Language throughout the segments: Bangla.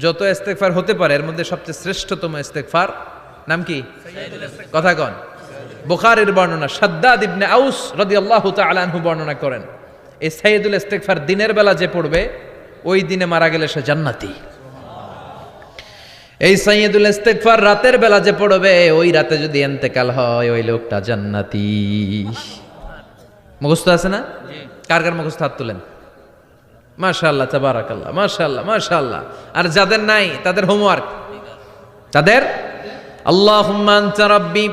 যত ইস্তেগফার হতে পারে এর মধ্যে সবচেয়ে শ্রেষ্ঠতম ইস্তেগফার নাম কি? কথা কন। বুখারীর বর্ণনা, শাদ্দাদ ইবনে আউস রাদিয়াল্লাহু তাআলা আনহু বর্ণনা করেন, এই সাইয়্যিদুল ইস্তেগফার দিনের বেলা যে পড়বে ওই দিনে মারা গেলে সে জান্নাতি। এই সাইয়্যিদুল ইস্তেগফার রাতের বেলা যে পড়বে ওই রাতে যদি ইন্তেকাল হয় ওই লোকটা জান্নাতি। মুখস্থ আছে না? কার কার মুখস্থ হাত তুলেন। মাশাআল্লাহ, তাবারাকাল্লাহ, মাশাআল্লাহ, মাশাআল্লাহ। আর যাদের নাই তাদের হোমওয়ার্ক, তাদের আল্লাহুম্মা আনতা রাব্বি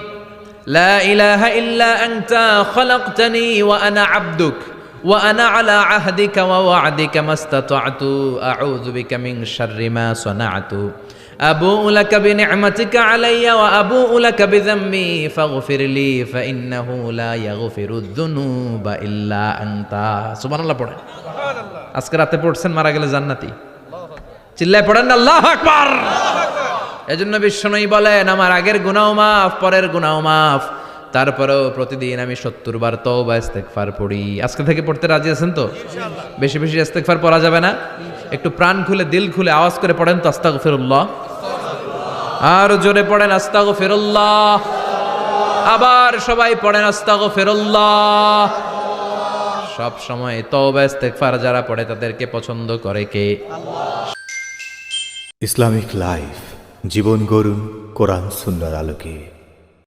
লা ইলাহা ইল্লা আনতা খালাকতানি ওয়া আনা আবদুক ওয়া আনা আলা আহদিকা ওয়া ওয়া'দিকা মাস্তাতা'তু আউযু বিকা মিন শাররি মা সানা'তু আবুউ লাকা বিনি'মাতিকা আলাইয়া ওয়া আবুউ লাকা বিযামবি ফাগফিরলি ফাইন্নাহু লা ইয়াগফিরুয যুনুবা ইল্লা আনতা। সুবহানাল্লাহ পড়েন। আজকে রাতে পড়ছেন, মারা গেলে জান্নাতি। চিল্লায় পড়েন না আল্লাহু আকবার। এজন্য বিশ্বনবী বলেন, আমার আগের গুনাহ মাফ, পরের গুনাহ মাফ, তারপরেও প্রতিদিন আমি 70 বার তওবা ইস্তেগফার পড়ি। আজকে থেকে পড়তে রাজি আছেন তো? বেশি বেশি ইস্তেগফার পড়া যাবে না? একটু প্রাণ খুলে, দিল খুলে আওয়াজ করে পড়েন তো আস্তাগফিরুল্লাহ। আর জোরে পড়েন আস্তাগফিরুল্লাহ। আবার সবাই পড়েন আস্তাগফিরুল্লাহ। সব সময় তওবা ইস্তেগফার যারা পড়ে তাদেরকে পছন্দ করে কে? ইসলামিক লাইফ, জীবন গড়ুন কোরআন সুন্নাহর আলোকে।